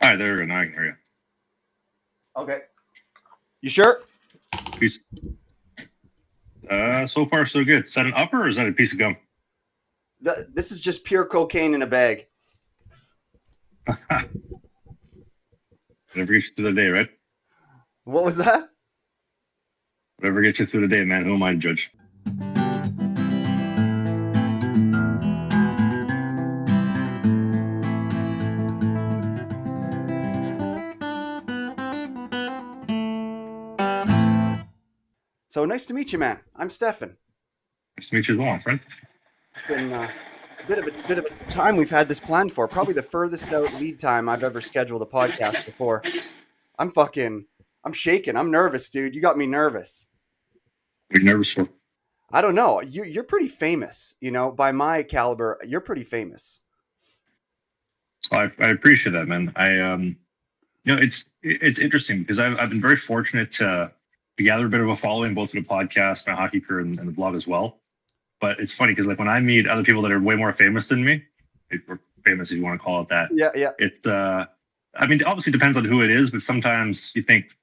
All right, there we go. Now I can hear you. Okay. You sure? Peace. So far, so good. Is that an upper or is that a piece of gum? This is just pure cocaine in a bag. Whatever gets you through the day, right? What was that? Whatever gets you through the day, man. Who am I to judge? So nice to meet you, man. I'm Stephan. Nice to meet you as well, friend. It's been a bit of a time we've had this planned for. Probably the furthest out lead time I've ever scheduled a podcast before. I'm shaking. I'm nervous, dude. You got me nervous. What are you nervous for? I don't know. You're pretty famous, by my caliber. You're pretty famous. I appreciate that, man. It's interesting because I've been very fortunate to gather a bit of a following both through the podcast, my hockey career, and the blog as well. But it's funny because like when I meet other people that are way more famous than me, or famous if you want to call it that, Yeah. it's I mean, it obviously depends on who it is, but sometimes you think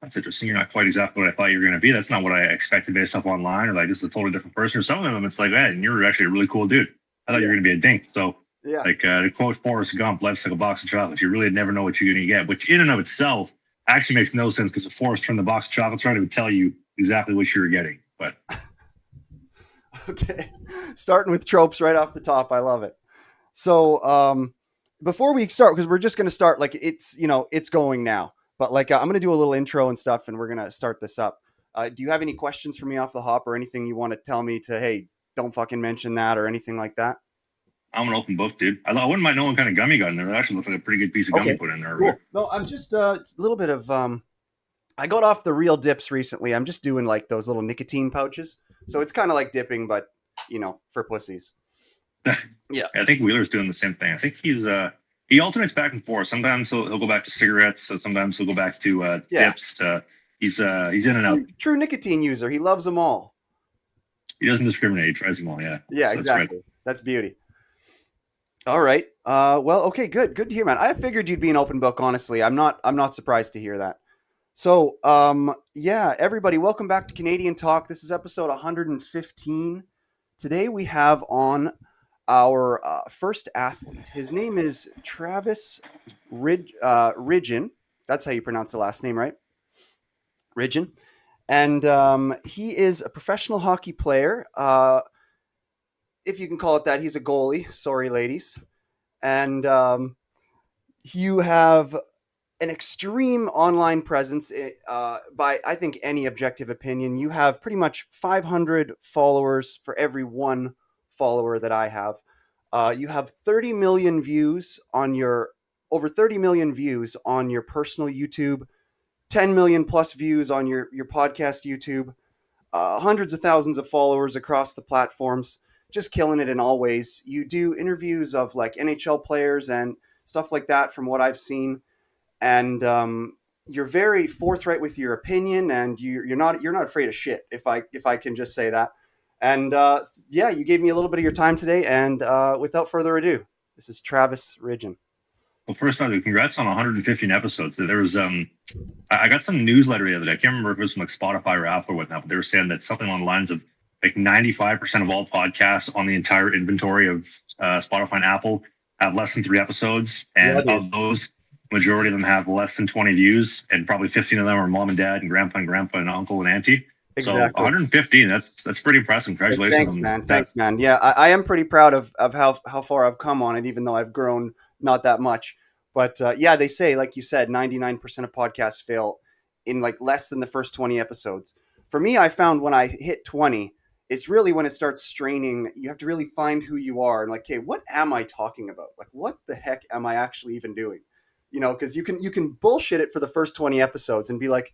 that's interesting. You're not quite exactly what I thought you were going to be. That's not what I expected based off online, or like this is a totally different person. Or some of them, it's like, hey, you're actually a really cool dude. I thought you were going to be a dink. So, Yeah. like to quote Forrest Gump, life's like a box of chocolates. You really never know what you're going to get, which in and of itself actually makes no sense because if Forrest turned the box of chocolates around, it would tell you exactly what you were getting. But Okay. Starting with tropes right off the top. I love it. So, before we start, because we're just going to start like it's going now, but like I'm going to do a little intro and stuff and we're going to start this up. Do you have any questions for me off the hop or anything you want to tell me to, hey, don't fucking mention that or anything like that? I'm an open book, dude. I wouldn't mind knowing what kind of gum you got in there. It actually looks like a pretty good piece of gum you put in there. Cool. No, I'm just a little bit of I got off the real dips recently. I'm just doing like those little nicotine pouches. So it's kind of like dipping, but for pussies. Yeah. I think Wheeler's doing the same thing. I think he alternates back and forth. Sometimes he'll go back to cigarettes. So sometimes he'll go back to dips. He's in and out. True nicotine user. He loves them all. He doesn't discriminate. He tries them all. Yeah. Yeah, so exactly. That's beauty. All right. Well, okay, good to hear, man. I figured you'd be an open book. Honestly, I'm not surprised to hear that. So, yeah, everybody, welcome back to Canadian Talk. This is episode 115. Today we have on our first athlete. His name is Travis Ridgen. That's how you pronounce the last name, right? Ridgen. And he is a professional hockey player. If you can call it that, he's a goalie. Sorry, ladies. And you have an extreme online presence by, I think, any objective opinion. You have pretty much 500 followers for every one follower that I have. You have 30 million views on over 30 million views on your personal YouTube, 10 million plus views on your podcast YouTube, hundreds of thousands of followers across the platforms, just killing it in all ways. You do interviews of like NHL players and stuff like that from what I've seen. And you're very forthright with your opinion, and you're not afraid of shit. If I can just say that. And yeah, you gave me a little bit of your time today. And without further ado, this is Travis Ridgen. Well, first off, congrats on 115 episodes. There was I got some newsletter the other day. I can't remember if it was from like Spotify or Apple or whatnot, but they were saying that something on the lines of like 95% of all podcasts on the entire inventory of Spotify and Apple have less than 3 episodes, and of those, majority of them have less than 20 views, and probably 15 of them are mom and dad and grandpa and uncle and auntie. Exactly. So 115, that's pretty impressive. Congratulations. Thanks, man. Yeah, I am pretty proud of how far I've come on it, even though I've grown not that much. But yeah, they say, like you said, 99% of podcasts fail in like less than the first 20 episodes. For me, I found when I hit 20, it's really when it starts straining. You have to really find who you are and like, okay, what am I talking about? Like, what the heck am I actually even doing? Because you can bullshit it for the first 20 episodes and be like,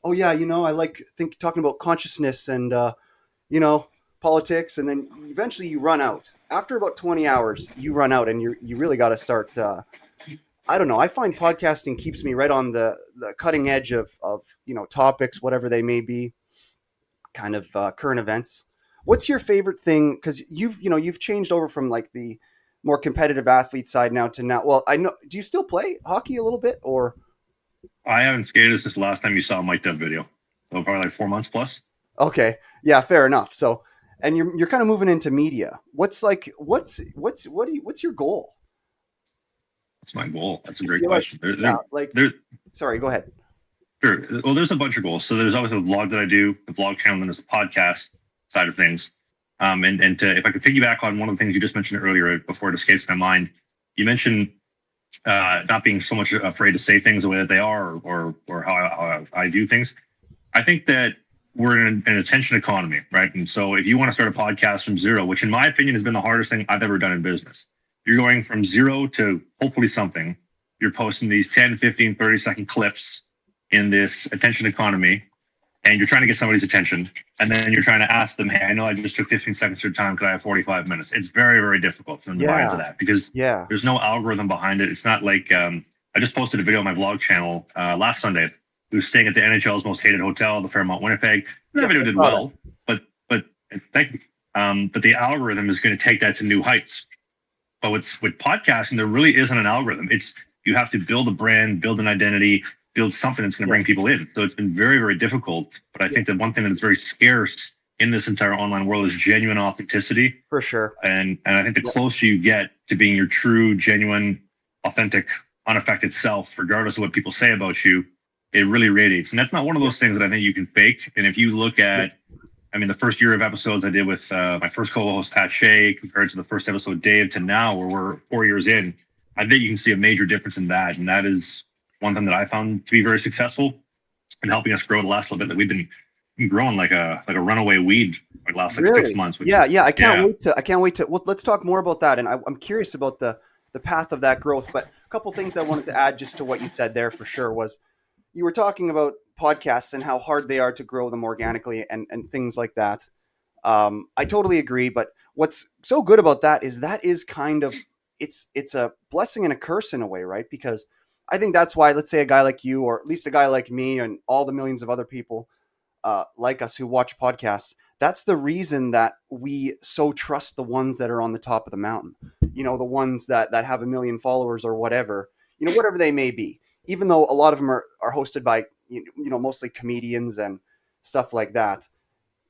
oh yeah, I like talking about consciousness and politics, and then eventually you run out. After about 20 hours, you run out, and you really got to start. I don't know. I find podcasting keeps me right on the cutting edge of topics, whatever they may be, kind of current events. What's your favorite thing? Because you've changed over from like the more competitive athlete side now to now. Well, I know. Do you still play hockey a little bit, or? I haven't skated since the last time you saw a Mike Dub video. So probably like 4 months plus. Okay, yeah, fair enough. So, and you're kind of moving into media. What's your goal? That's my goal. That's a I great feel like, question. yeah, like, There, sorry, go ahead. sure. Well, there's a bunch of goals. So there's always a vlog that I do, the vlog channel, and there's a podcast side of things. If I could piggyback on one of the things you just mentioned earlier before it escapes my mind, you mentioned not being so much afraid to say things the way that they are, or how I do things. I think that we're in an attention economy, right? And so if you want to start a podcast from zero, which in my opinion has been the hardest thing I've ever done in business, you're going from zero to hopefully something. You're posting these 10, 15, 30-second clips in this attention economy, and you're trying to get somebody's attention. And then you're trying to ask them, hey, I know I just took 15 seconds of your time. Could I have 45 minutes? It's very, very difficult for them to buy into that because there's no algorithm behind it. It's not like I just posted a video on my vlog channel last Sunday. We were staying at the NHL's most hated hotel, the Fairmont Winnipeg. That video did well, but thank you. But the algorithm is going to take that to new heights. But with podcasting, there really isn't an algorithm. You have to build a brand, build an identity, build something that's going to bring people in. So it's been very, very difficult. But I think that one thing that is very scarce in this entire online world is genuine authenticity. For sure. And I think the closer you get to being your true, genuine, authentic, unaffected self, regardless of what people say about you, it really radiates. And that's not one of those things that I think you can fake. And if you look at, the first year of episodes I did with my first co-host, Pat Shea, compared to the first episode, Dave, to now, where we're 4 years in, I think you can see a major difference in that. And that is one thing that I found to be very successful in helping us grow the last little bit, that we've been growing like a runaway weed for the last 6 months. I can't wait to, well, let's talk more about that. And I'm curious about the path of that growth, but a couple things I wanted to add just to what you said there for sure was, you were talking about podcasts and how hard they are to grow them organically and things like that. I totally agree. But what's so good about that is kind of, it's a blessing and a curse in a way, right? Because I think that's why, let's say a guy like you, or at least a guy like me and all the millions of other people like us who watch podcasts, that's the reason that we so trust the ones that are on the top of the mountain, the ones that have 1 million followers or whatever, whatever they may be. Even though a lot of them are hosted by, mostly comedians and stuff like that,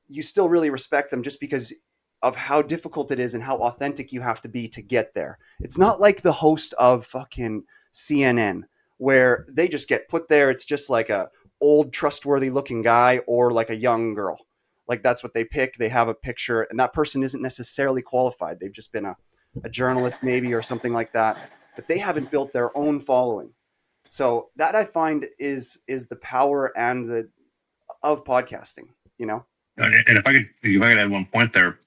you still really respect them just because of how difficult it is and how authentic you have to be to get there. It's not like the host of fucking CNN where they just get put there. It's just like a old trustworthy looking guy or like a young girl. Like that's what they pick. They have a picture and that person isn't necessarily qualified. They've just been a journalist maybe or something like that, but they haven't built their own following. So that I find is the power of podcasting, And if I could add one point there.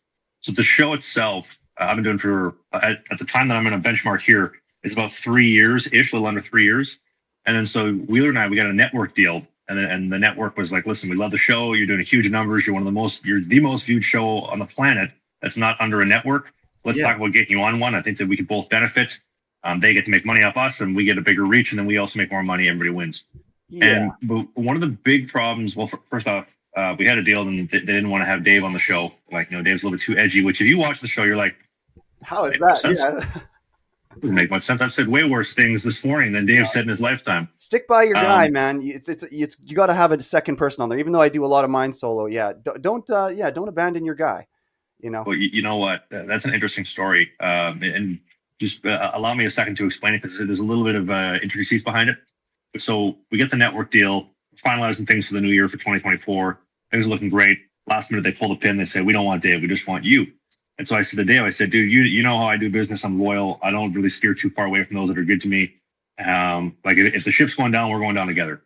So the show itself, I've been doing for, at the time that I'm in a benchmark here, is about 3 years-ish, a little under 3 years. And then so Wheeler and I, we got a network deal. And the network was like, listen, we love the show. You're doing huge numbers. You're the most viewed show on the planet that's not under a network. Let's talk about getting you on one. I think that we could both benefit. They get to make money off us and we get a bigger reach, and then we also make more money. Everybody wins. But one of the big problems, well, first off, we had a deal and they didn't want to have Dave on the show. Like, Dave's a little bit too edgy, which if you watch the show, you're like, how is that? Doesn't make much sense. I've said way worse things this morning than Dave said in his lifetime. Stick by your guy, man. It's you got to have a second person on there, even though I do a lot of mine solo. Don't abandon your guy. Well, you know what? That's an interesting story. And just allow me a second to explain it because there's a little bit of intricacies behind it. So we get the network deal, finalizing things for the new year for 2024. Things are looking great. Last minute, they pull the pin. They say, we don't want Dave. We just want you. And so I said to Dave, I said, dude, you know how I do business. I'm loyal. I don't really steer too far away from those that are good to me. Like if the ship's going down, we're going down together.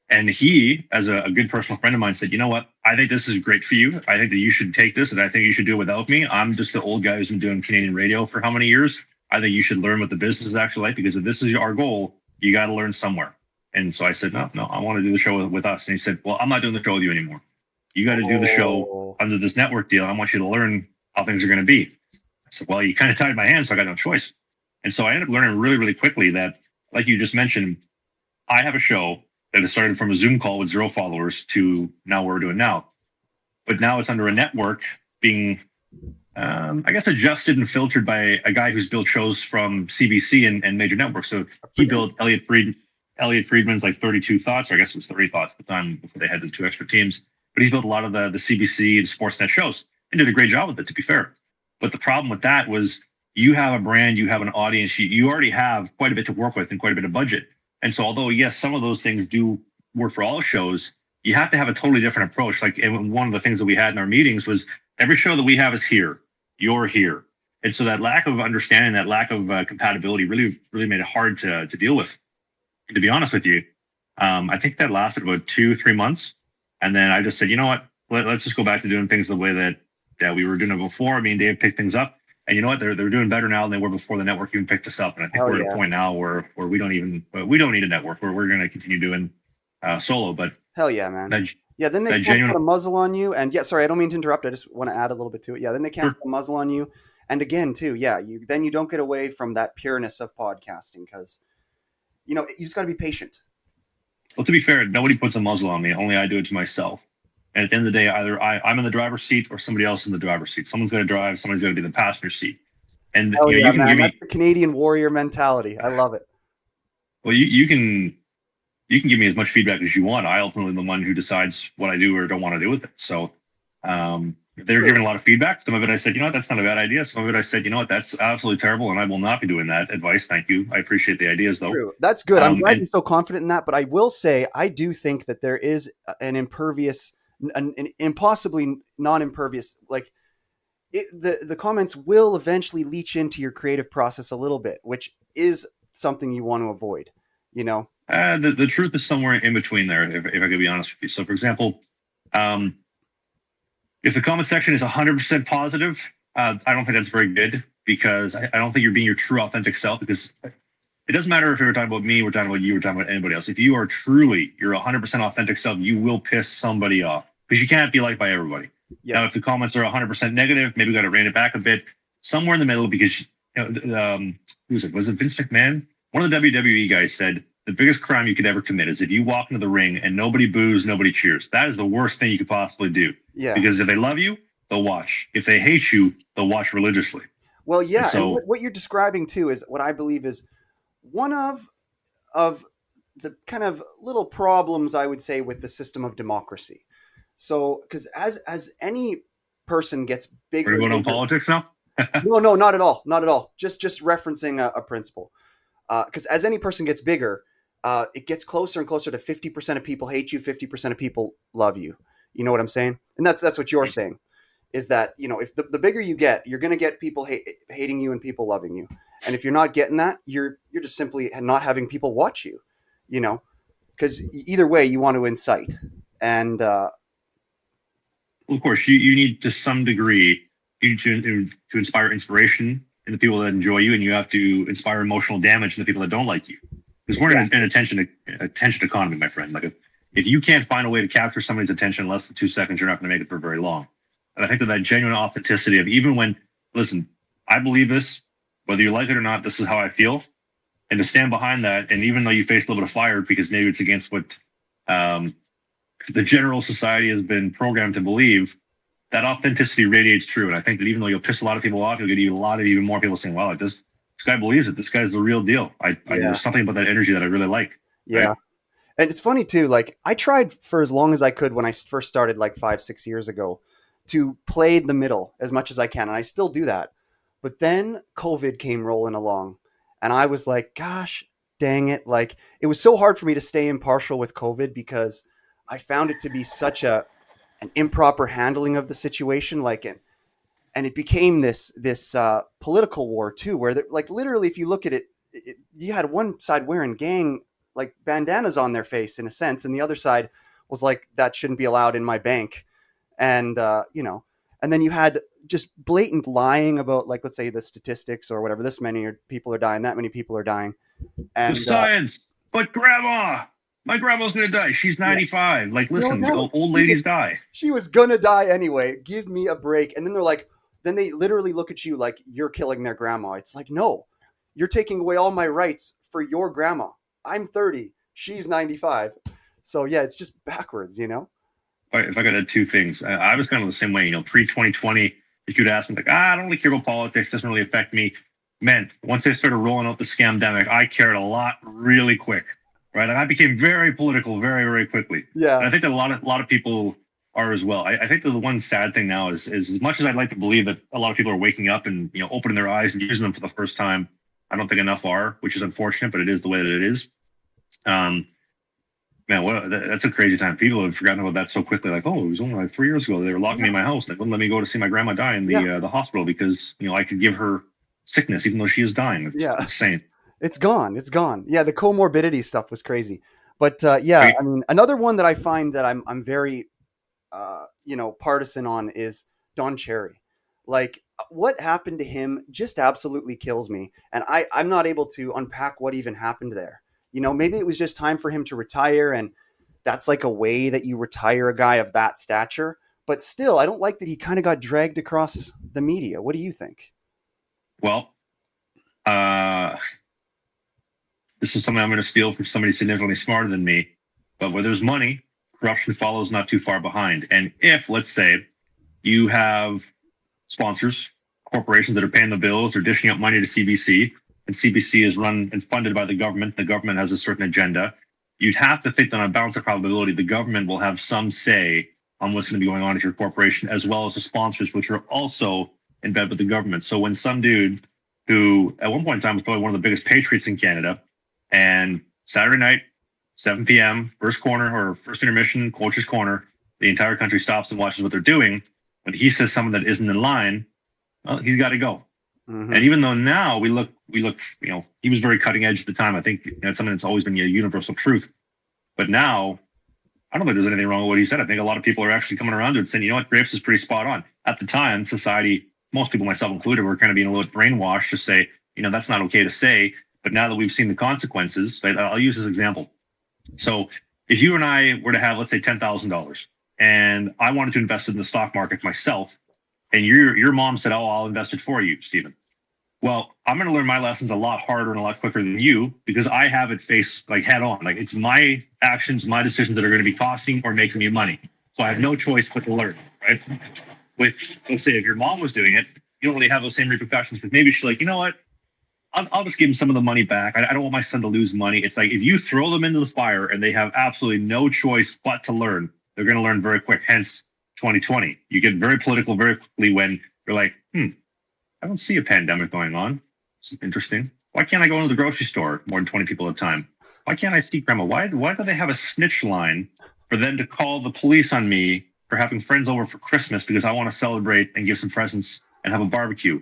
And he, as a good personal friend of mine, said, you know what? I think this is great for you. I think that you should take this, and I think you should do it without me. I'm just the old guy who's been doing Canadian radio for how many years? I think you should learn what the business is actually like, because if this is our goal, you got to learn somewhere. And so I said, no, I want to do the show with us. And he said, well, I'm not doing the show with you anymore. You got to do the show under this network deal. I want you to learn how things are going to be. I said, well, you kind of tied my hands, so I got no choice. And so I ended up learning really, really quickly that, like you just mentioned, I have a show that has started from a Zoom call with 0 followers to now what we're doing now. But now it's under a network being I guess adjusted and filtered by a guy who's built shows from CBC and major networks. So he built Elliot Friedman's like 32 Thoughts, or I guess it was 30 Thoughts at the time before they had the two extra teams. But he's built a lot of the CBC and Sportsnet shows and did a great job with it, to be fair. But the problem with that was you have a brand, you have an audience, you already have quite a bit to work with and quite a bit of budget. And so although, yes, some of those things do work for all shows, you have to have a totally different approach. Like, and one of the things that we had in our meetings was every show that we have is here, you're here. And so that lack of understanding, that lack of compatibility really made it hard to deal with. And to be honest with you, I think that lasted about 2-3 months. And then I just said, you know what, let's just go back to doing things the way that we were doing it before. I mean, Dave picked things up. And you know what? They're doing better now than they were before the network even picked us up. And I think we're at a point now where we don't need a network, where we're going to continue doing solo. But hell yeah, man. Then they can't put a muzzle on you. And sorry, I don't mean to interrupt. I just want to add a little bit to it. Then they can't put a muzzle on you. And again, too, you don't get away from that pureness of podcasting, because you just got to be patient. Well, to be fair, nobody puts a muzzle on me. Only I do it to myself. And at the end of the day, either I'm in the driver's seat or somebody else is in the driver's seat. Someone's going to drive. Somebody's going to be in the passenger seat. And you can give me that's the Canadian warrior mentality. I love it. Well, you can give me as much feedback as you want. I ultimately am the one who decides what I do or don't want to do with it. So they're giving a lot of feedback. Some of it I said, you know what, that's not a bad idea. Some of it I said, you know what, that's absolutely terrible, and I will not be doing that advice. Thank you. I appreciate the ideas, though. True. That's good. I'm glad you're so confident in that. But I will say, I do think that there is an impervious, an impossibly non-impervious, like the comments will eventually leach into your creative process a little bit, which is something you want to avoid, The truth is somewhere in between there, if I could be honest with you. So, for example, if the comment section is 100% positive, I don't think that's very good, because I don't think you're being your true, authentic self. Because it doesn't matter if we're talking about me, we're talking about you, we're talking about anybody else. If you are truly your 100% authentic self, you will piss somebody off, because you can't be liked by everybody. Now, if the comments are 100% negative, maybe we got to rein it back a bit, somewhere in the middle, because who was it? Was it Vince McMahon? One of the WWE guys said the biggest crime you could ever commit is if you walk into the ring and nobody boos, nobody cheers. That is the worst thing you could possibly do. Yeah. Because if they love you, they'll watch. If they hate you, they'll watch religiously. Well, yeah. And so, what you're describing too is what I believe is one of the kind of little problems, I would say, with the system of democracy. So, because as any person gets bigger, are you going on politics now? No, not at all. Not at all. Just referencing a principle. Because as any person gets bigger, it gets closer and closer to 50% of people hate you, 50% of people love you. You know what I'm saying? And that's what you're saying, is that, if the bigger you get, you're going to get people hating you and people loving you. And if you're not getting that, you're just simply not having people watch you, because either way you want to incite. And well, of course, you need, to some degree, you need to inspire inspiration in the people that enjoy you, and you have to inspire emotional damage in the people that don't like you. Because we're in an attention economy, my friend. Like, if you can't find a way to capture somebody's attention in less than 2 seconds, you're not going to make it for very long. And I think that genuine authenticity of, even when, listen, I believe this, whether you like it or not, this is how I feel. And to stand behind that, and even though you face a little bit of fire because maybe it's against what the general society has been programmed to believe, that authenticity radiates true. And I think that even though you'll piss a lot of people off, you'll get even more people saying, wow, this guy believes it. This guy's the real deal. There's something about that energy that I really like. Yeah. Right? And it's funny too, like, I tried for as long as I could when I first started, like 5-6 years ago, to play the middle as much as I can. And I still do that. But then COVID came rolling along, and I was like, gosh, dang it. Like, it was so hard for me to stay impartial with COVID, because I found it to be such an improper handling of the situation. Like, and it became this political war too, where like literally, if you look at it, you had one side wearing gang like bandanas on their face in a sense, and the other side was like, that shouldn't be allowed in my bank. And and then you had just blatant lying about, like, let's say the statistics or whatever, this many people are dying, that many people are dying. And the science, but my grandma's going to die. She's 95. Like, listen, old ladies die. She was going to die anyway. Give me a break. And then they're like, then they literally look at you like you're killing their grandma. It's like, no, you're taking away all my rights for your grandma. I'm 30. She's 95. So yeah, it's just backwards, If I could add two things, I was kind of the same way, pre-2020, if you'd ask me, like, I don't really care about politics, doesn't really affect me. Man, once they started rolling out the scamdemic, I cared a lot really quick, right? And I became very political very, very quickly. Yeah. And I think that a lot of people are as well. I think that the one sad thing now is as much as I'd like to believe that a lot of people are waking up and opening their eyes and using them for the first time, I don't think enough are, which is unfortunate, but it is the way that it is. Man, that's a crazy time. People have forgotten about that so quickly. Like, oh, it was only like 3 years ago. They were locking me in my house. They wouldn't let me go to see my grandma die in the hospital because I could give her sickness even though she is dying. It's insane. It's gone. It's gone. Yeah, the comorbidity stuff was crazy. But I mean, another one that I find that I'm very partisan on is Don Cherry. Like, what happened to him just absolutely kills me, and I'm not able to unpack what even happened there. Maybe it was just time for him to retire, and that's like a way that you retire a guy of that stature. But still, I don't like that he kind of got dragged across the media. What do you think? Well, this is something I'm going to steal from somebody significantly smarter than me. But where there's money, corruption follows not too far behind. And if, let's say, you have sponsors, corporations that are paying the bills or dishing out money to CBC, and CBC is run and funded by the government has a certain agenda, you'd have to think that on a balance of probability, the government will have some say on what's going to be going on at your corporation, as well as the sponsors, which are also in bed with the government. So when some dude who at one point in time was probably one of the biggest patriots in Canada, and Saturday night, 7 p.m., first corner or first intermission, coach's corner, the entire country stops and watches what they're doing. When he says something that isn't in line, well, he's got to go. Mm-hmm. And even though now we look, he was very cutting edge at the time. I think it's something that's always been a universal truth. But now, I don't think there's anything wrong with what he said. I think a lot of people are actually coming around to it and saying, Grapes is pretty spot on. At the time, society, most people, myself included, were kind of being a little brainwashed to say, that's not okay to say. But now that we've seen the consequences, I'll use this example. So if you and I were to have, let's say, $10,000, and I wanted to invest in the stock market myself, and your mom said, oh, I'll invest it for you, Stephen. Well, I'm going to learn my lessons a lot harder and a lot quicker than you because I have it face like head on. Like, it's my actions, my decisions that are going to be costing or making me money. So I have no choice but to learn, right? With, let's say, if your mom was doing it, you don't really have those same repercussions because maybe she's like, you know what? I'll just give him some of the money back. I don't want my son to lose money. It's like if you throw them into the fire and they have absolutely no choice but to learn, they're going to learn very quick. Hence 2020. You get very political very quickly when you're like, I don't see a pandemic going on. This is interesting. Why can't I go into the grocery store more than 20 people at a time? Why can't I see grandma? Why do they have a snitch line for them to call the police on me for having friends over for Christmas because I want to celebrate and give some presents and have a barbecue?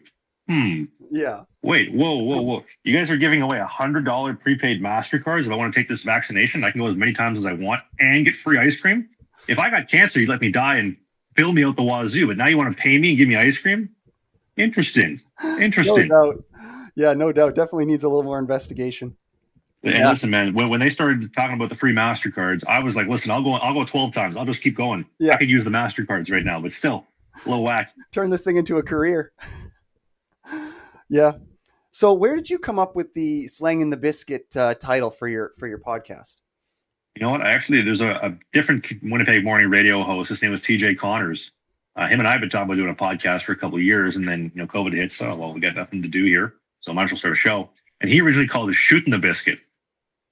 Yeah. Wait, whoa. You guys are giving away $100 prepaid MasterCards. If I want to take this vaccination, I can go as many times as I want and get free ice cream. If I got cancer, you'd let me die and bill me out the wazoo. But now you want to pay me and give me ice cream? Interesting. No doubt. Yeah, no doubt. Definitely needs a little more investigation. And listen, man, when they started talking about the free MasterCards, I was like, listen, I'll go 12 times. I'll just keep going. Yeah. I could use the MasterCards right now, but still a little whack. Turn this thing into a career. Yeah. So where did you come up with the Slangin The Bizkit title for your podcast? You know what? There's a different Winnipeg morning radio host. His name was TJ Connors. Him and I have been talking about doing a podcast for a couple of years, and then COVID hits. So, we got nothing to do here, so I might as well start a show. And he originally called it Shooting the Bizkit.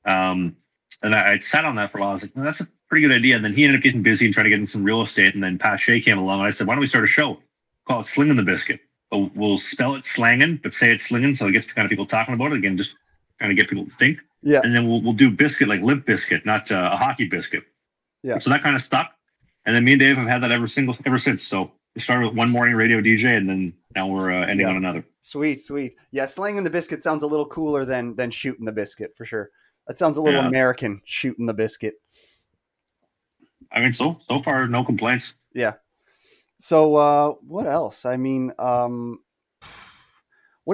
And I sat on that for a while. I was like, well, that's a pretty good idea. And then he ended up getting busy and trying to get in some real estate. And then Pat Shea came along, and I said, why don't we start a show? Call it Slangin The Bizkit. We'll spell it slangin, but say it's slinging, so it gets kind of people talking about it again, just kind of get people to think. Yeah. And then we'll do biscuit like Limp Biscuit, not a hockey biscuit. Yeah. So that kind of stuck. And then me and Dave have had that ever since. So we started with one morning radio DJ, and then now we're ending on another. Sweet. Yeah, Slangin The Bizkit sounds a little cooler than Shooting the Bizkit for sure. That sounds a little American. Shooting the Bizkit. I mean, so far no complaints. Yeah. So what else? I mean, what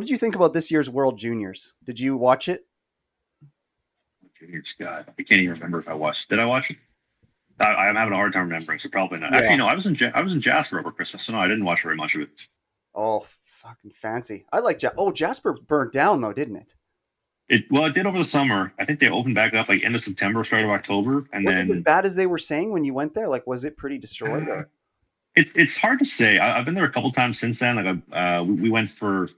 did you think about this year's World Juniors? Did you watch it? Juniors, God, I can't even remember if I watched. Did I watch it? I'm having a hard time remembering, so probably not. Yeah. Actually, no, I was in Jasper over Christmas, so no, I didn't watch very much of it. Oh, fucking fancy! I like Jasper burnt down though, didn't it? It did over the summer. I think they opened back up like end of September, start of October, and was then it as bad as they were saying when you went there? Like, was it pretty destroyed? It's hard to say. I've been there a couple times since then. Like we went for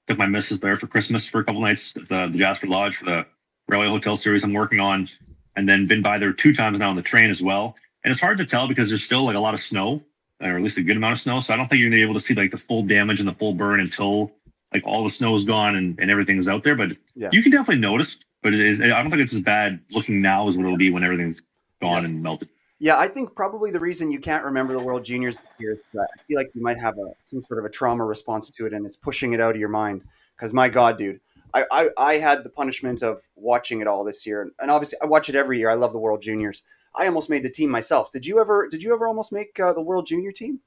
took my missus there for Christmas for a couple nights at the Jasper Lodge for the Railway Hotel series I'm working on, and then been by there two times now on the train as well. And it's hard to tell because there's still like a lot of snow, or at least a good amount of snow. So I don't think you're gonna be able to see like the full damage and the full burn until like all the snow is gone and everything's out there. But Yeah. you can definitely notice. But I don't think it's as bad looking now as what it'll be when everything's gone and melted. Yeah, I think probably the reason you can't remember the World Juniors this year is that I feel like you might have some sort of a trauma response to it, and it's pushing it out of your mind. Because my God, dude, I had the punishment of watching it all this year, and obviously I watch it every year. I love the World Juniors. I almost made the team myself. Did you ever almost make the World Junior team?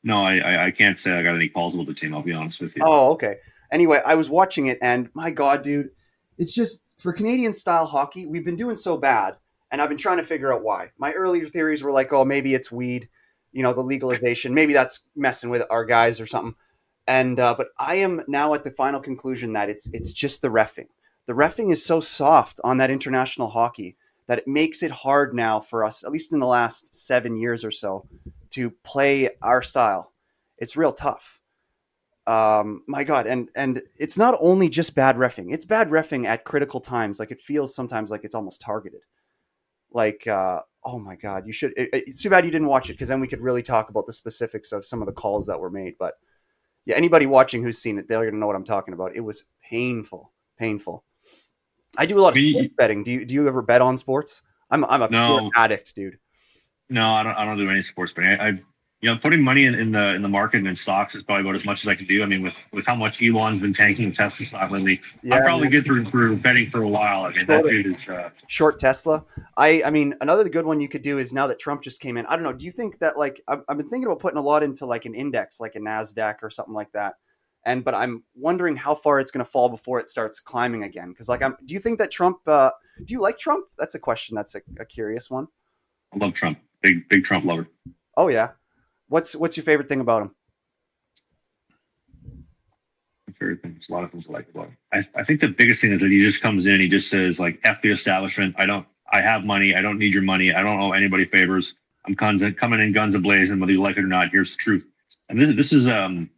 No, I can't say I got any calls with the team. I'll be honest with you. Oh, okay. Anyway, I was watching it, and my God, dude, it's just for Canadian style hockey, we've been doing so bad, and I've been trying to figure out why. My earlier theories were like, oh, maybe it's weed, the legalization, maybe that's messing with our guys or something. And but I am now at the final conclusion that it's just the refing. The refing is so soft on that international hockey that it makes it hard now for us, at least in the last 7 years or so, to play our style. It's real tough. My God, and it's not only just bad refing; it's bad refing at critical times. Like it feels sometimes like it's almost targeted. Like, oh my God, you should. It's too bad you didn't watch it because then we could really talk about the specifics of some of the calls that were made. But yeah, anybody watching who's seen it, they're gonna know what I'm talking about. It was painful, painful. I do a lot of sports betting. Do you ever bet on sports? I'm a pure addict, dude. No, I don't do any sports betting. Putting money in the market and in stocks is probably about as much as I can do. I mean, with how much Elon's been tanking Tesla stock lately, I'm probably good through betting for a while. I mean, that dude is short Tesla. I mean, another good one you could do is now that Trump just came in. I don't know. Do you think that like I've been thinking about putting a lot into like an index, like a Nasdaq or something like that? But I'm wondering how far it's going to fall before it starts climbing again. Because like, do you think that Trump? Do you like Trump? That's a question. That's a curious one. I love Trump. Big Trump lover. Oh yeah. What's your favorite thing about him? My favorite thing. There's a lot of things I like about him. I think the biggest thing is that he just comes in and he just says like, "F the establishment. I have money. I don't need your money. I don't owe anybody favors. I'm coming in guns a-blazing, whether you like it or not. Here's the truth." And this is I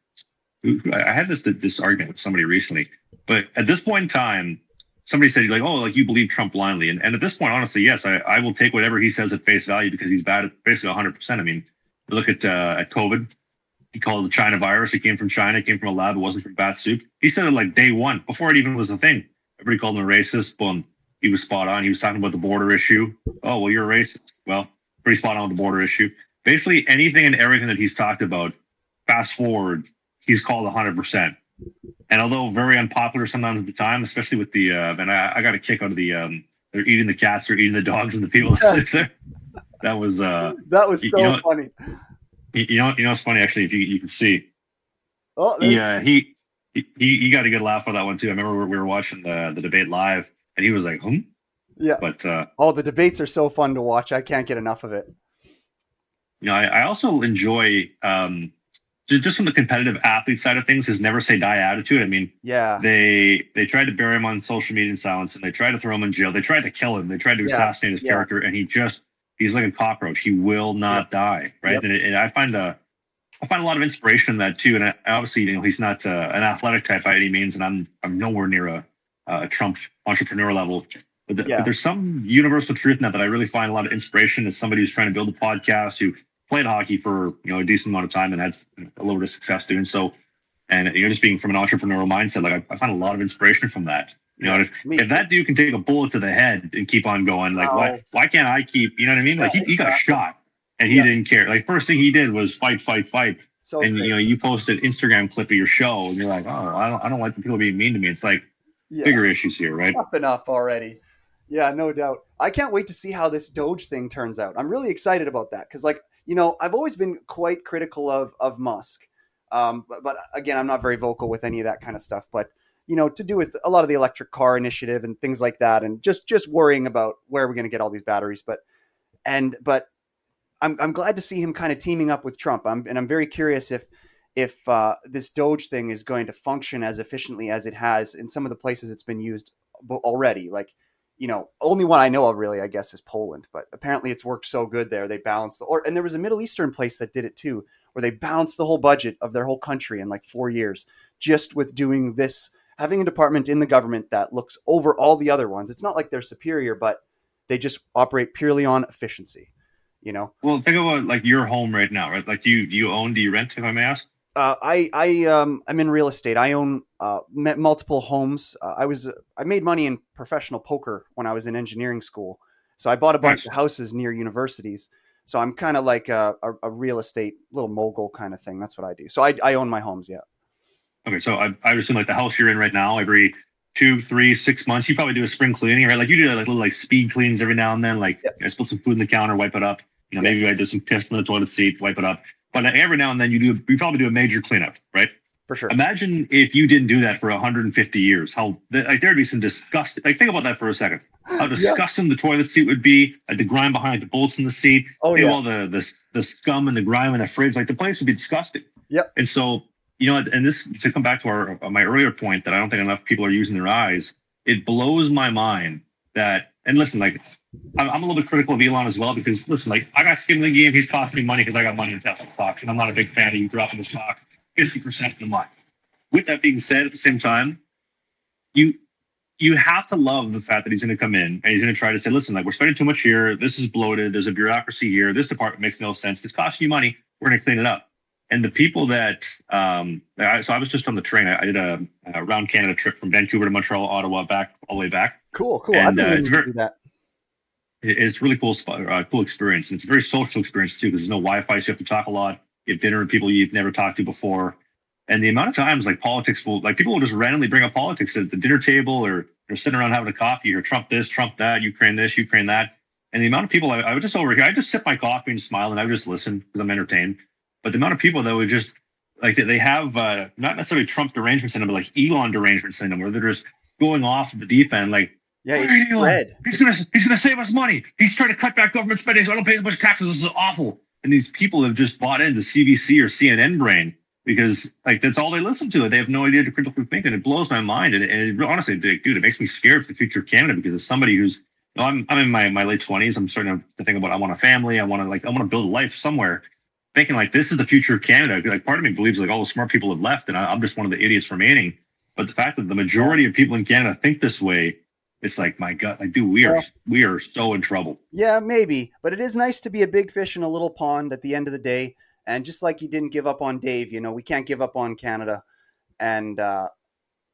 had this argument with somebody recently, but at this point in time, somebody said like, "Oh, like you believe Trump blindly," and at this point, honestly, yes, I will take whatever he says at face value because he's bad at basically 100%. I mean, look at COVID. He called it the China virus. It came from China. It came from a lab. It wasn't from bat soup. He said it like day one before it even was a thing. Everybody called him a racist. Boom, he was spot on. He was talking about the border issue. Oh, well, you're a racist. Well, pretty spot on with the border issue. Basically, anything and everything that he's talked about. Fast forward, he's called 100%. And although very unpopular sometimes at the time, especially with the and I got a kick out of the they're eating the cats, they're eating the dogs, and the people that live there. That was so funny. It's funny actually if you can see. Oh, he got a good laugh on that one too. I remember we were watching the debate live, and he was like, "Hmm." Yeah. But the debates are so fun to watch. I can't get enough of it. I also enjoy just from the competitive athlete side of things, his never say die attitude. I mean, yeah, they tried to bury him on social media in silence, and they tried to throw him in jail. They tried to kill him. They tried to assassinate his character, and he's like a cockroach. He will not die, right? Yep. And I find a lot of inspiration in that too. And obviously, he's not an athletic type by any means, and I'm nowhere near a Trump entrepreneur level. But there's some universal truth in that I really find a lot of inspiration as somebody who's trying to build a podcast who played hockey for a decent amount of time and had a little bit of success doing so. And just being from an entrepreneurial mindset, like I find a lot of inspiration from that. If that dude can take a bullet to the head and keep on going, like why can't I keep? You know what I mean? Like he got shot and he didn't care. Like first thing he did was fight. So and great. You posted Instagram clip of your show and you're like, oh, I don't like the people being mean to me. It's like bigger issues here, right? Enough already. Yeah, no doubt. I can't wait to see how this Doge thing turns out. I'm really excited about that because, I've always been quite critical of Musk. But again, I'm not very vocal with any of that kind of stuff. But, to do with a lot of the electric car initiative and things like that, and just worrying about where we're going to get all these batteries. But I'm glad to see him kind of teaming up with Trump. I'm very curious if this Doge thing is going to function as efficiently as it has in some of the places it's been used already. Like, only one I know of really, I guess, is Poland. But apparently it's worked so good there. They balanced and there was a Middle Eastern place that did it too, where they balanced the whole budget of their whole country in like 4 years just with doing this, having a department in the government that looks over all the other ones. It's not like they're superior, but they just operate purely on efficiency, Well, think about like your home right now, right? Like you own, do you rent, if I may ask? I'm in real estate. I own multiple homes. I made money in professional poker when I was in engineering school. So I bought a bunch of houses near universities. So I'm kind of like a real estate little mogul kind of thing. That's what I do. So I own my homes. Yeah. Okay, so I assume like the house you're in right now, every 2, 3, 6 months, you probably do a spring cleaning, right? Like you do like little like speed cleans every now and then. Like I spill some food in the counter, wipe it up. Maybe I do some piss in the toilet seat, wipe it up. But every now and then you probably do a major cleanup, right? For sure. Imagine if you didn't do that for 150 years. There'd be some disgusting. Like think about that for a second. How disgusting the toilet seat would be. Like the grime behind like, the bolts in the seat. All the scum and the grime in the fridge. Like the place would be disgusting. Yep. And so and this to come back to my earlier point that I don't think enough people are using their eyes. It blows my mind that. And listen, like. I'm a little bit critical of Elon as well because, listen, like I got skin in the game. He's costing me money because I got money in Tesla stocks, and I'm not a big fan of you dropping the stock 50% of the month. With that being said, at the same time, you have to love the fact that he's going to come in and he's going to try to say, listen, like we're spending too much here. This is bloated. There's a bureaucracy here. This department makes no sense. It's costing you money. We're going to clean it up. And the people that, so I was just on the train. I did a round Canada trip from Vancouver to Montreal, Ottawa, all the way back. Cool. And it's very. It's really cool experience. And it's a very social experience too, because there's no Wi-Fi, so you have to talk a lot. You have dinner with people you've never talked to before. And the amount of times like people will just randomly bring up politics at the dinner table or they're sitting around having a coffee or Trump this, Trump that, Ukraine this, Ukraine that. And the amount of people I would just over here, I just sip my coffee and smile and I would just listen because I'm entertained. But the amount of people that would just like they have not necessarily Trump derangement syndrome, but like Elon derangement syndrome, where they're just going off the deep end, like, yeah, he's gonna save us money. He's trying to cut back government spending, so I don't pay as much taxes. This is awful. And these people have just bought into CBC or CNN brain because like that's all they listen to. They have no idea to critically think, and it blows my mind. And it honestly, dude, it makes me scared for the future of Canada because as somebody who's, I'm in my late 20s. I'm starting to think about I want a family. I want to build a life somewhere. Thinking like this is the future of Canada. Like part of me believes like all the smart people have left, and I'm just one of the idiots remaining. But the fact that the majority of people in Canada think this way. It's like, my God, like, dude, we are so in trouble. Yeah, maybe. But it is nice to be a big fish in a little pond at the end of the day. And just like you didn't give up on Dave, we can't give up on Canada. And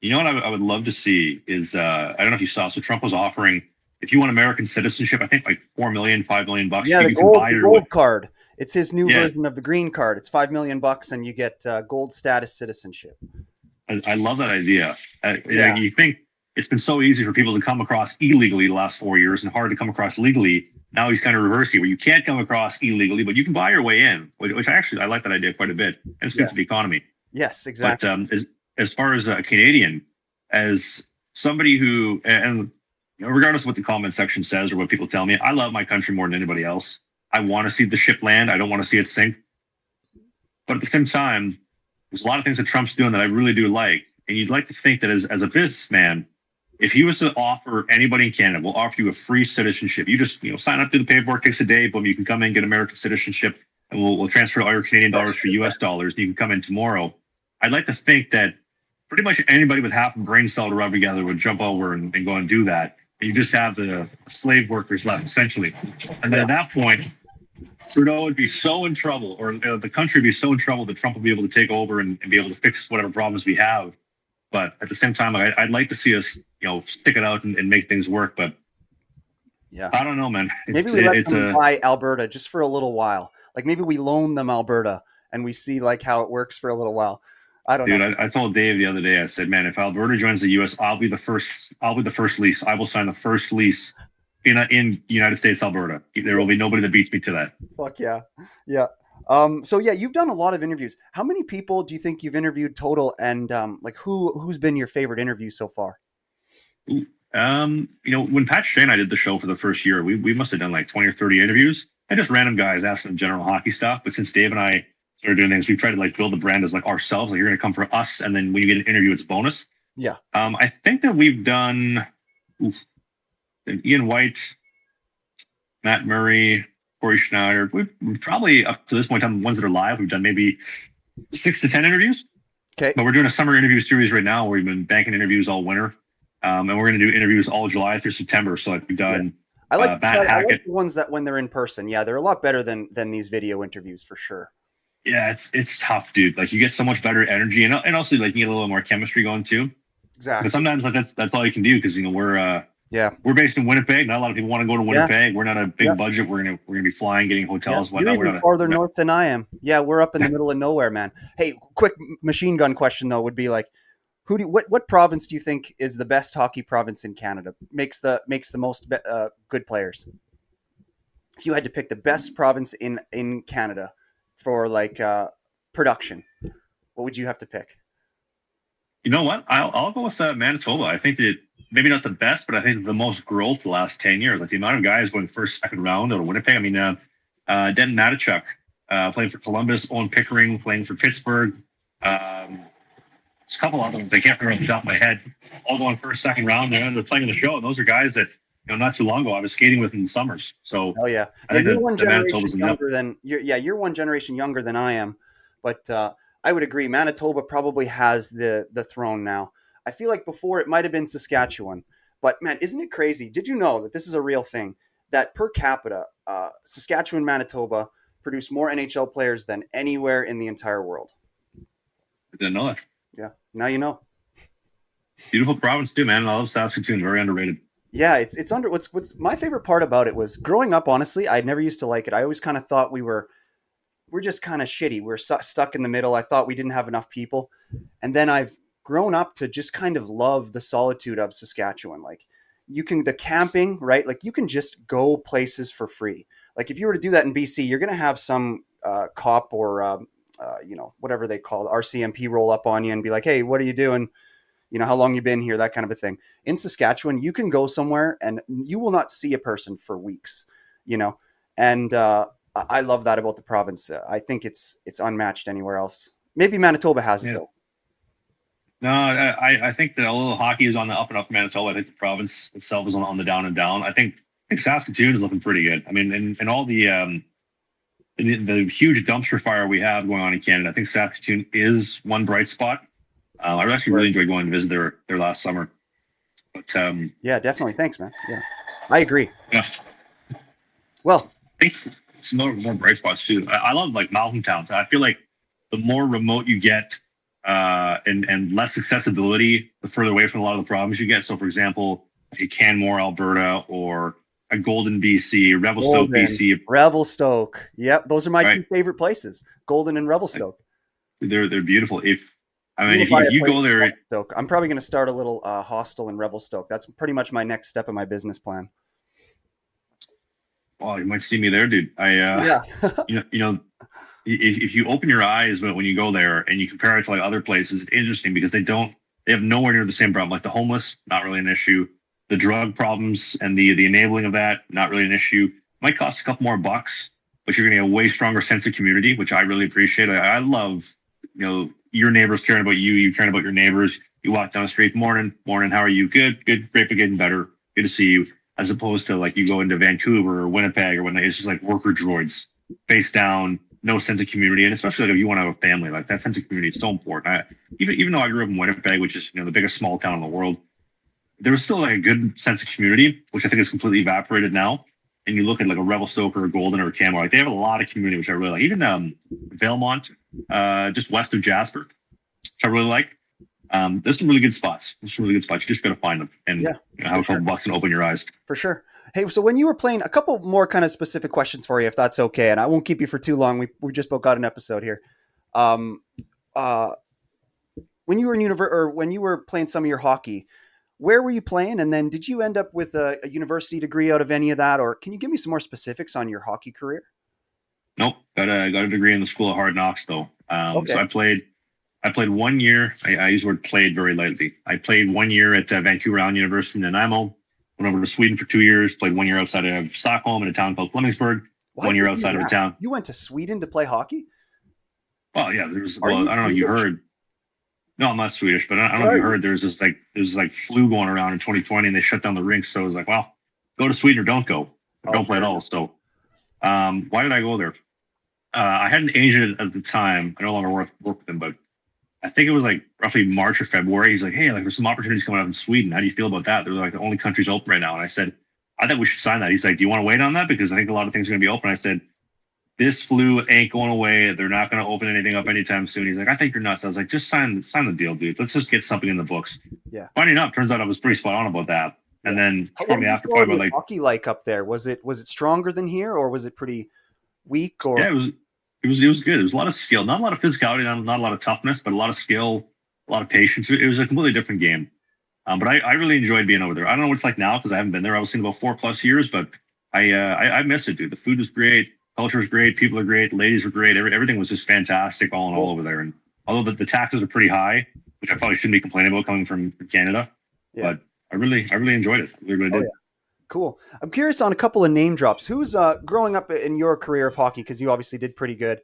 you know what I would love to see is, I don't know if you saw, so Trump was offering, if you want American citizenship, I think like $4 million, $5 million. Yeah, the gold card. It's his new version of the green card. It's $5 million and you get gold status citizenship. I love that idea. You think, it's been so easy for people to come across illegally the last 4 years and hard to come across legally. Now he's kind of reversed it where you can't come across illegally, but you can buy your way in, which I like that idea quite a bit. And it's good for the economy. Yes, exactly. But as far as a Canadian, as somebody who, and regardless of what the comment section says or what people tell me, I love my country more than anybody else. I want to see the ship land. I don't want to see it sink. But at the same time, there's a lot of things that Trump's doing that I really do like. And you'd like to think that as a businessman, if he was to offer anybody in Canada, we'll offer you a free citizenship. You just sign up, do the paperwork, takes a day, boom, you can come in, get American citizenship, and we'll transfer all your Canadian dollars for US dollars. And you can come in tomorrow. I'd like to think that pretty much anybody with half a brain cell to rub together would jump over and go and do that. And you just have the slave workers left, essentially. And then at that point, Trudeau would be so in trouble, or the country would be so in trouble that Trump would be able to take over and be able to fix whatever problems we have. But at the same time, I'd like to see us, stick it out and make things work. But yeah, I don't know, man. Maybe we let them buy Alberta just for a little while. Like maybe we loan them Alberta and we see like how it works for a little while. I don't know. I told Dave the other day. I said, man, if Alberta joins the U.S., I'll be the first lease. I will sign the first lease in United States, Alberta. There will be nobody that beats me to that. Fuck yeah, yeah. So yeah, you've done a lot of interviews. How many people do you think you've interviewed total? And who's been your favorite interview so far? When Pat Shea and I did the show for the first year, we must have done like 20 or 30 interviews. And just random guys asking them general hockey stuff. But since Dave and I started doing things, we tried to like build the brand as like ourselves. Like you're going to come for us, and then when you get an interview, it's bonus. Yeah. I think that we've done and Ian White, Matt Murray, Corey Schneider. We've probably, up to this point in time, the ones that are live, we've done maybe 6 to 10 interviews. Okay. But we're doing a summer interview series right now where we've been banking interviews all winter. And we're going to do interviews all July through September. So we've done I like Matt Hackett. the ones that when they're in person. Yeah, they're a lot better than these video interviews for sure. Yeah, it's tough, dude. Like you get so much better energy, and also like you get a little more chemistry going too. Exactly. But sometimes like that's all you can do because we're based in Winnipeg. Not a lot of people want to go to Winnipeg. We're not a big budget. We're gonna be flying, getting hotels. You're even farther north than I am. Yeah, we're up in the middle of nowhere, man. Hey, quick machine gun question though would be like, what province do you think is the best hockey province in Canada? Makes the most good players. If you had to pick the best province in Canada for like production, what would you have to pick? You know what? I'll go with Manitoba. I think that maybe not the best, but I think the most growth the last 10 years. Like the amount of guys going first, second round out of Winnipeg. I mean, Denton Matachuk playing for Columbus, Owen Pickering playing for Pittsburgh. It's a couple other ones I can't remember off the top of my head. All going first, second round. They're playing in the show, and those are guys that not too long ago I was skating with in the summers. So yeah, I think you're one generation younger than you're one generation younger than I am, but I would agree. Manitoba probably has the throne now. I feel like before it might have been Saskatchewan, but man, isn't it crazy? Did you know that this is a real thing? That per capita, Saskatchewan, Manitoba produce more NHL players than anywhere in the entire world. I didn't know that. Yeah, now you know. Beautiful province too, man. I love Saskatoon. Very underrated. Yeah, it's under. What's my favorite part about it was growing up. Honestly, I never used to like it. I always kind of thought we're just kind of shitty. We're stuck in the middle. I thought we didn't have enough people, and then I've grown up to just kind of love the solitude of Saskatchewan. Like the camping, right? Like you can just go places for free. Like if you were to do that in BC, you're going to have some cop or whatever they call RCMP roll up on you and be like, hey, what are you doing? How long you been here, that kind of a thing. In Saskatchewan, you can go somewhere and you will not see a person for weeks, and I love that about the province. I think it's unmatched anywhere else. Maybe Manitoba has it though. No, I think that a little hockey is on the up and up Manitoba. I think the province itself is on the down and down. I think Saskatoon is looking pretty good. I mean, and all the huge dumpster fire we have going on in Canada, I think Saskatoon is one bright spot. I actually really enjoyed going to visit their last summer. But yeah, definitely. Thanks, man. Yeah, I agree. Yeah. Well, I think some more bright spots too. I love like mountain towns. I feel like the more remote you get, and less accessibility, the further away from a lot of the problems you get. So, for example, a Canmore, Alberta, or a Golden, BC, Revelstoke, BC. Revelstoke. Yep, those are my two favorite places. Golden and Revelstoke. They're beautiful. If you go there, I'm probably going to start a little hostel in Revelstoke. That's pretty much my next step in my business plan. Well, you might see me there, dude. If you open your eyes when you go there and you compare it to like other places, it's interesting because they have nowhere near the same problem. Like the homeless, not really an issue. The drug problems and the enabling of that, not really an issue. Might cost a couple more bucks, but you're going to get a way stronger sense of community, which I really appreciate. I love, your neighbors caring about you caring about your neighbors. You walk down the street, morning, how are you? Good, great for getting better. Good to see you. As opposed to like you go into Vancouver or Winnipeg or whatnot, it's just like worker droids, face down, no sense of community. And especially like if you want to have a family, like that sense of community is so important. Even though I grew up in Winnipeg, which is the biggest small town in the world, there was still like a good sense of community, which I think is completely evaporated now. And you look at like a Revelstoke or a Golden or a Canmore, like they have a lot of community, which I really like. Even Valemont, just west of Jasper, which I really like. There's some really good spots. You just got to find them and have a couple bucks and open your eyes. For sure. Hey, so when you were playing, a couple more kind of specific questions for you, if that's okay, and I won't keep you for too long. We just about got an episode here. When you were in when you were playing some of your hockey, where were you playing? And then did you end up with a university degree out of any of that? Or can you give me some more specifics on your hockey career? Nope. Got a degree in the School of Hard Knocks, though. Okay. So I played 1 year. I use the word played very lightly. I played 1 year at Vancouver Island University in Nanaimo. Went over to Sweden for 2 years. Played 1 year outside of Stockholm in a town called Flemingsburg. 1 year outside of a town. You went to Sweden to play hockey? Well, yeah. I don't know if you heard. No, I'm not Swedish, but I don't know if you heard. There's this flu going around in 2020, and they shut down the rinks. So it was like, well, go to Sweden or don't go. Or don't play at fair all. enough. So why did I go there? I had an agent at the time. I no longer work with him, but I think it was like roughly March or February. He's like, hey, like there's some opportunities coming up in Sweden. How do you feel about that? They're like the only countries open right now. And I said, I think we should sign that. He's like, do you want to wait on that? Because I think a lot of things are going to be open. I said, this flu ain't going away. They're not going to open anything up anytime soon. He's like, I think you're nuts. I was like, just sign the deal, dude. Let's just get something in the books. Yeah. Funny enough, turns out I was pretty spot on about that. Yeah. And then shortly after, probably about like hockey like up there. Was it stronger than here, or was it pretty weak? Or yeah, it was good. There was a lot of skill, not a lot of physicality, not a lot of toughness, but a lot of skill, a lot of patience. It was a completely different game. But I really enjoyed being over there. I don't know what it's like now because I haven't been there. I was in about 4+ years, but I miss it, dude. The food was great, culture was great, people are great, ladies were great. Everything was just fantastic, all in all over there. And although the taxes are pretty high, which I probably shouldn't be complaining about coming from Canada, but I really enjoyed it. I really did. Yeah. Cool. I'm curious on a couple of name drops. Who's growing up in your career of hockey? Because you obviously did pretty good.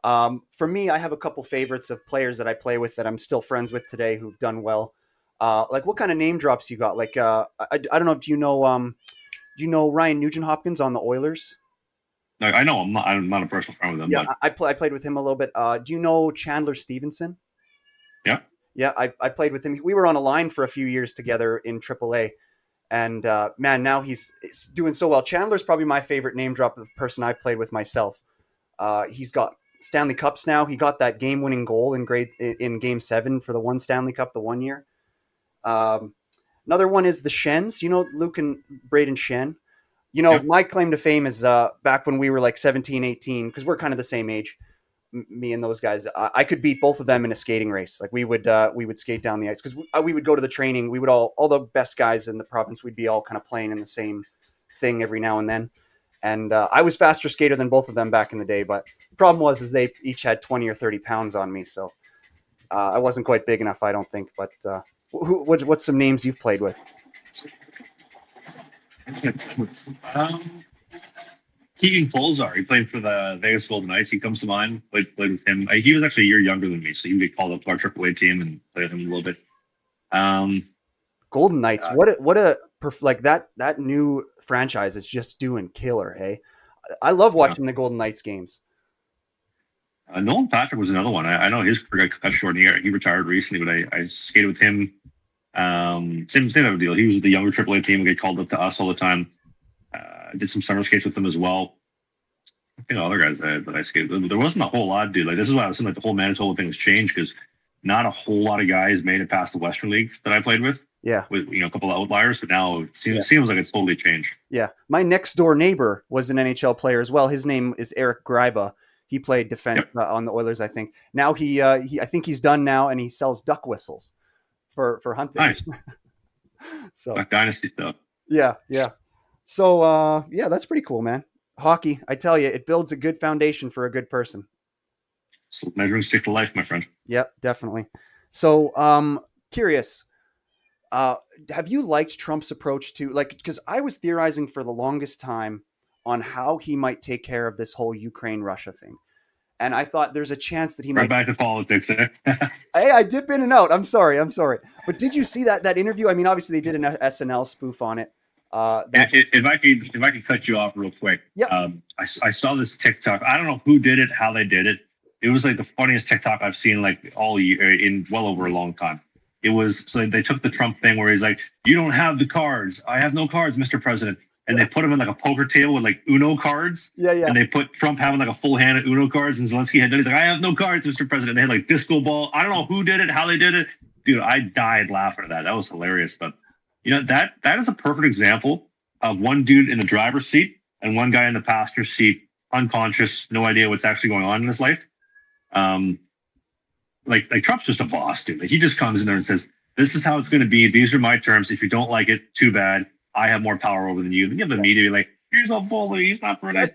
For me, I have a couple favorites of players that I play with that I'm still friends with today who've done well. Like what kind of name drops you got? Like I don't know if you know Ryan Nugent-Hopkins on the Oilers. No, I know I'm not a personal friend with him. Yeah, but I played with him a little bit. Do you know Chandler Stevenson? Yeah. Yeah, I played with him. We were on a line for a few years together in AAA. And man, now he's doing so well. Chandler's probably my favorite name drop of person I've played with myself. He's got Stanley Cups now. He got that game-winning goal in Game 7 for the one Stanley Cup the one year. Another one is the Shens. You know Luke and Braden Shen? You know, my claim to fame is back when we were like 17, 18, because we're kind of the same age, me and those guys. I could beat both of them in a skating race. Like we would skate down the ice because we would go to the training. We would all the best guys in the province. We'd be all kind of playing in the same thing every now and then. And I was faster skater than both of them back in the day. But the problem was they each had 20 or 30 pounds on me, so I wasn't quite big enough, I don't think. But what's some names you've played with? Keegan Folzar, he played for the Vegas Golden Knights. He comes to mind. Played with him. He was actually a year younger than me, so he would get called up to our AAA team and play with him a little bit. Golden Knights, like that new franchise is just doing killer. Hey, I love watching the Golden Knights games. Nolan Patrick was another one. I know his career got cut short. He retired recently, but I skated with him. Same type of deal. He was with the younger AAA team and get called up to us all the time. I did some summer skates with them as well. I think other guys that I skated with. There wasn't a whole lot, dude. Like this is why I was saying like the whole Manitoba thing has changed because not a whole lot of guys made it past the Western League that I played with. Yeah, with a couple of outliers, but now it seems like it's totally changed. Yeah, my next door neighbor was an NHL player as well. His name is Eric Gryba. He played defense on the Oilers, I think. Now he I think he's done now, and he sells duck whistles for hunting. Nice. So like dynasty stuff. Yeah. So that's pretty cool, man. Hockey, I tell you, it builds a good foundation for a good person. So measuring stick to life, my friend. Yep, definitely. So curious. Have you liked Trump's approach to because I was theorizing for the longest time on how he might take care of this whole Ukraine-Russia thing. And I thought there's a chance that he might back to politics. Hey, I dip in and out. I'm sorry. But did you see that interview? I mean, obviously they did an SNL spoof on it. If I could cut you off real quick. Yeah. I saw this TikTok. I don't know who did it, how they did it. It was like the funniest TikTok I've seen like all year in well over a long time. It was so they took the Trump thing where he's like, "You don't have the cards. I have no cards, Mr. President." And they put him in like a poker table with like Uno cards. Yeah. And they put Trump having like a full hand of Uno cards, and Zelensky had done. He's like, "I have no cards, Mr. President." They had like disco ball. I don't know who did it, how they did it, dude. I died laughing at that. That was hilarious. But that is a perfect example of one dude in the driver's seat and one guy in the passenger seat, unconscious, no idea what's actually going on in his life. Like Trump's just a boss, dude. Like he just comes in there and says, "This is how it's going to be. These are my terms. If you don't like it, too bad. I have more power over than you." And you have the media like, "He's a bully. He's not for that."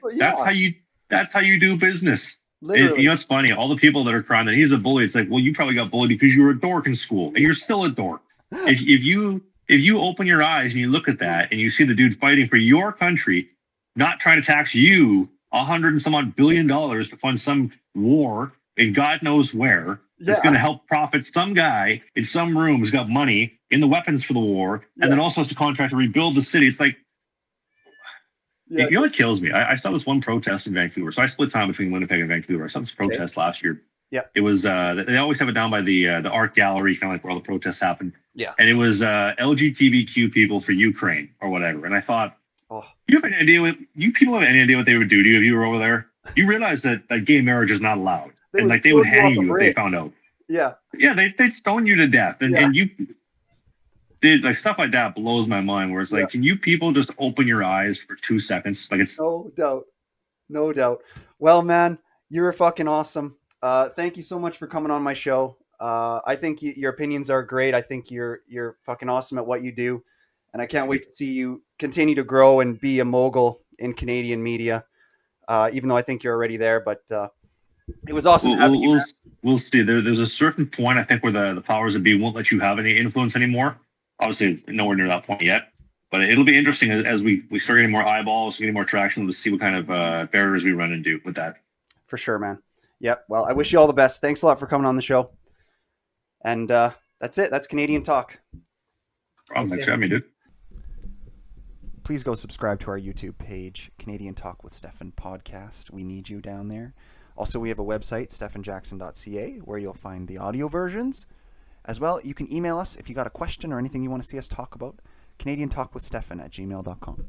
That's how you do business. Literally. It's funny. All the people that are crying that he's a bully, it's like, well, you probably got bullied because you were a dork in school, and you're still a dork. If you open your eyes and you look at that and you see the dude fighting for your country, not trying to tax you $100 and some odd billion to fund some war in God knows where. It's going to help profit some guy in some room who's got money in the weapons for the war, and then also has to contract to rebuild the city. It's like, Yeah. You know what kills me? I saw this one protest in Vancouver. So I split time between Winnipeg and Vancouver. I saw this protest last year. Yeah. It was they always have it down by the art gallery, kind of like where all the protests happen. Yeah. And it was LGBTQ people for Ukraine or whatever. And I thought, oh, you have any idea what you people have any idea what they would do to you if you were over there? You realize that gay marriage is not allowed, and like they would hang you if they found out. Yeah. Yeah, they'd stone you to death, and you did like stuff like that blows my mind. Where it's like, can you people just open your eyes for 2 seconds? Like it's no doubt. Well, man, you were fucking awesome. Thank you so much for coming on my show. I think your opinions are great. I think you're fucking awesome at what you do, and I can't wait to see you continue to grow and be a mogul in Canadian media. Even though I think you're already there, but it was awesome having you. We'll see. There's a certain point I think where the powers that be won't let you have any influence anymore. Obviously, nowhere near that point yet. But it'll be interesting as we start getting more eyeballs, getting more traction to see what kind of barriers we run into with that. For sure, man. Yep. Well, I wish you all the best. Thanks a lot for coming on the show. And that's it. That's Canadian Talk. Thanks for having me, dude. Please go subscribe to our YouTube page, Canadian Talk with Stephan podcast. We need you down there. Also, we have a website, Stephanjackson.ca, where you'll find the audio versions. As well, you can email us if you got a question or anything you want to see us talk about. CanadianTalkwithStephan@gmail.com.